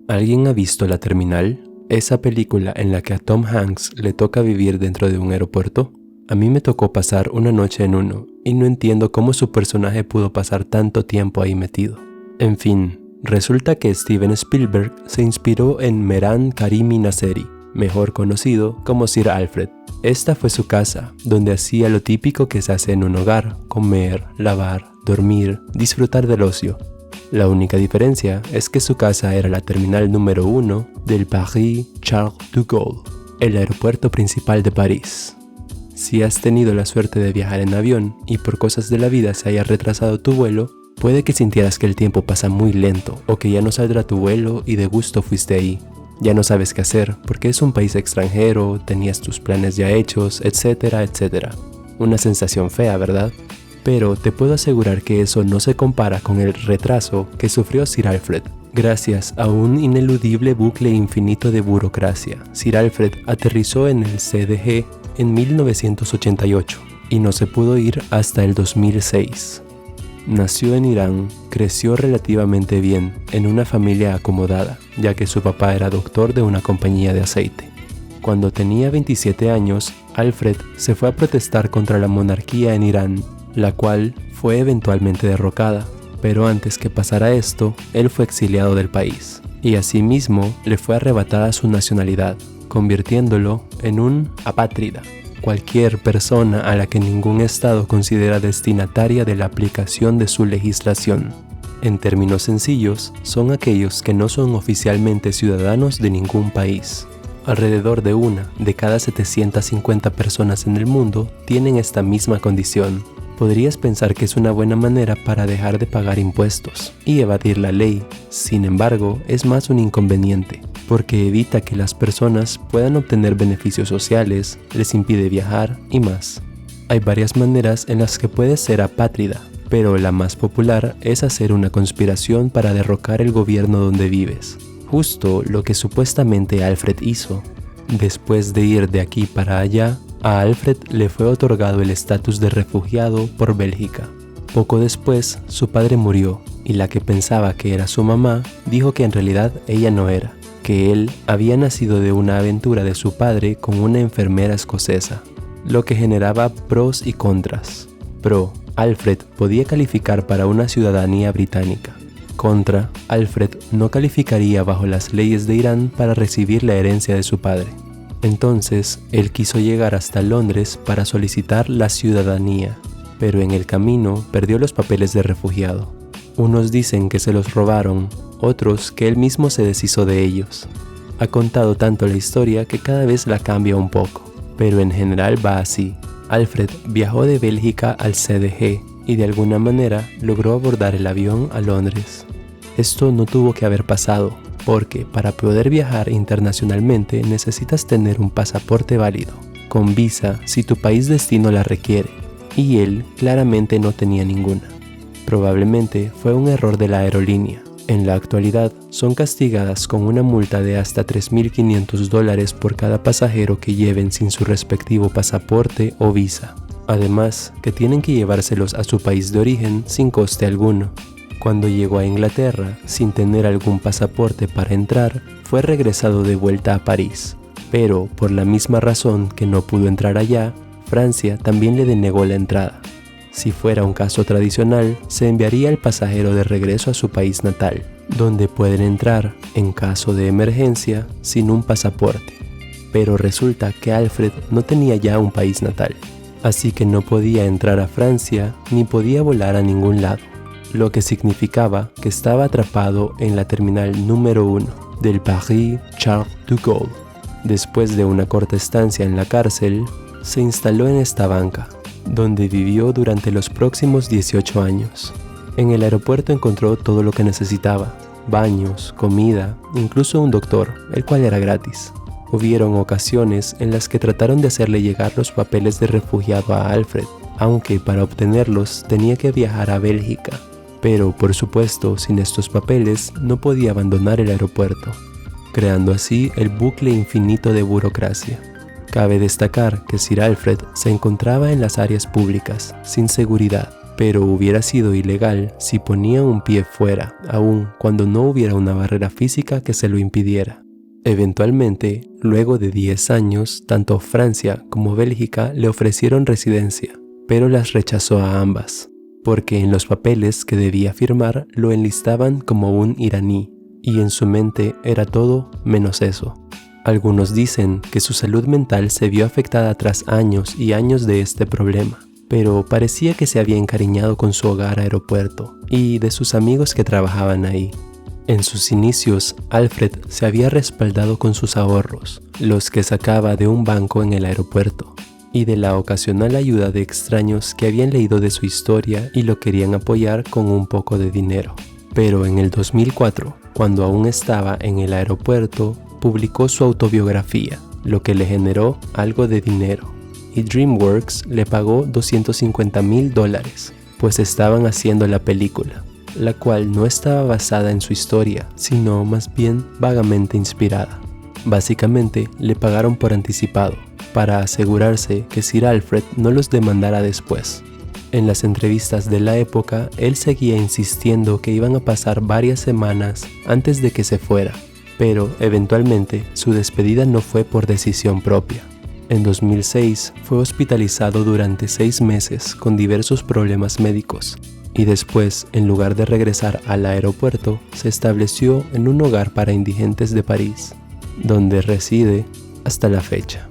¿Alguien ha visto La Terminal? Esa película en la que a Tom Hanks le toca vivir dentro de un aeropuerto. A mí me tocó pasar una noche en uno y no entiendo cómo su personaje pudo pasar tanto tiempo ahí metido. En fin, resulta que Steven Spielberg se inspiró en Mehran Karimi Nasseri, mejor conocido como Sir Alfred. Esta fue su casa, donde hacía lo típico que se hace en un hogar: comer, lavar, dormir, disfrutar del ocio. La única diferencia es que su casa era la terminal número 1 del Paris Charles de Gaulle, el aeropuerto principal de París. Si has tenido la suerte de viajar en avión y por cosas de la vida se haya retrasado tu vuelo, puede que sintieras que el tiempo pasa muy lento o que ya no saldrá tu vuelo y de gusto fuiste ahí. Ya no sabes qué hacer porque es un país extranjero, tenías tus planes ya hechos, etcétera, etcétera. Una sensación fea, ¿verdad? Pero te puedo asegurar que eso no se compara con el retraso que sufrió Sir Alfred. Gracias a un ineludible bucle infinito de burocracia, Sir Alfred aterrizó en el CDG en 1988 y no se pudo ir hasta el 2006. Nació en Irán, creció relativamente bien en una familia acomodada, ya que su papá era doctor de una compañía de aceite. Cuando tenía 27 años, Alfred se fue a protestar contra la monarquía en Irán, la cual fue eventualmente derrocada, pero antes que pasara esto, él fue exiliado del país, y asimismo le fue arrebatada su nacionalidad, convirtiéndolo en un apátrida, cualquier persona a la que ningún estado considera destinataria de la aplicación de su legislación. En términos sencillos, son aquellos que no son oficialmente ciudadanos de ningún país. Alrededor de una de cada 750 personas en el mundo tienen esta misma condición. Podrías pensar que es una buena manera para dejar de pagar impuestos y evadir la ley. Sin embargo, es más un inconveniente, porque evita que las personas puedan obtener beneficios sociales, les impide viajar y más. Hay varias maneras en las que puedes ser apátrida, pero la más popular es hacer una conspiración para derrocar el gobierno donde vives. Justo lo que supuestamente Alfred hizo. Después de ir de aquí para allá, a Alfred le fue otorgado el estatus de refugiado por Bélgica. Poco después, su padre murió y la que pensaba que era su mamá dijo que en realidad ella no era, que él había nacido de una aventura de su padre con una enfermera escocesa, lo que generaba pros y contras. Pro: Alfred podía calificar para una ciudadanía británica. Contra: Alfred no calificaría bajo las leyes de Irán para recibir la herencia de su padre. Entonces, él quiso llegar hasta Londres para solicitar la ciudadanía, pero en el camino perdió los papeles de refugiado. Unos dicen que se los robaron, otros que él mismo se deshizo de ellos. Ha contado tanto la historia que cada vez la cambia un poco, pero en general va así. Alfred viajó de Bélgica al CDG y de alguna manera logró abordar el avión a Londres. Esto no tuvo que haber pasado, porque para poder viajar internacionalmente necesitas tener un pasaporte válido, con visa si tu país destino la requiere, y él claramente no tenía ninguna. Probablemente fue un error de la aerolínea. En la actualidad son castigadas con una multa de hasta $3.500 por cada pasajero que lleven sin su respectivo pasaporte o visa. Además, que tienen que llevárselos a su país de origen sin coste alguno. Cuando llegó a Inglaterra, sin tener algún pasaporte para entrar, fue regresado de vuelta a París. Pero, por la misma razón que no pudo entrar allá, Francia también le denegó la entrada. Si fuera un caso tradicional, se enviaría al pasajero de regreso a su país natal, donde pueden entrar, en caso de emergencia, sin un pasaporte. Pero resulta que Alfred no tenía ya un país natal, así que no podía entrar a Francia ni podía volar a ningún lado, lo que significaba que estaba atrapado en la terminal número 1 del Paris Charles de Gaulle. Después de una corta estancia en la cárcel, se instaló en esta banca, donde vivió durante los próximos 18 años. En el aeropuerto encontró todo lo que necesitaba: baños, comida, incluso un doctor, el cual era gratis. Hubieron ocasiones en las que trataron de hacerle llegar los papeles de refugiado a Alfred, aunque para obtenerlos tenía que viajar a Bélgica. Pero, por supuesto, sin estos papeles no podía abandonar el aeropuerto, creando así el bucle infinito de burocracia. Cabe destacar que Sir Alfred se encontraba en las áreas públicas, sin seguridad, pero hubiera sido ilegal si ponía un pie fuera, aun cuando no hubiera una barrera física que se lo impidiera. Eventualmente, luego de 10 años, tanto Francia como Bélgica le ofrecieron residencia, pero las rechazó a ambas, porque en los papeles que debía firmar lo enlistaban como un iraní, y en su mente era todo menos eso. Algunos dicen que su salud mental se vio afectada tras años y años de este problema, pero parecía que se había encariñado con su hogar aeropuerto y de sus amigos que trabajaban ahí. En sus inicios, Alfred se había respaldado con sus ahorros, los que sacaba de un banco en el aeropuerto, y de la ocasional ayuda de extraños que habían leído de su historia y lo querían apoyar con un poco de dinero. Pero en el 2004, cuando aún estaba en el aeropuerto, publicó su autobiografía, lo que le generó algo de dinero, y DreamWorks le pagó $250,000, pues estaban haciendo la película, la cual no estaba basada en su historia, sino más bien vagamente inspirada. Básicamente, le pagaron por anticipado, para asegurarse que Sir Alfred no los demandara después. En las entrevistas de la época, él seguía insistiendo que iban a pasar varias semanas antes de que se fuera, pero eventualmente su despedida no fue por decisión propia. En 2006 fue hospitalizado durante 6 meses con diversos problemas médicos y después, en lugar de regresar al aeropuerto, se estableció en un hogar para indigentes de París, donde reside hasta la fecha.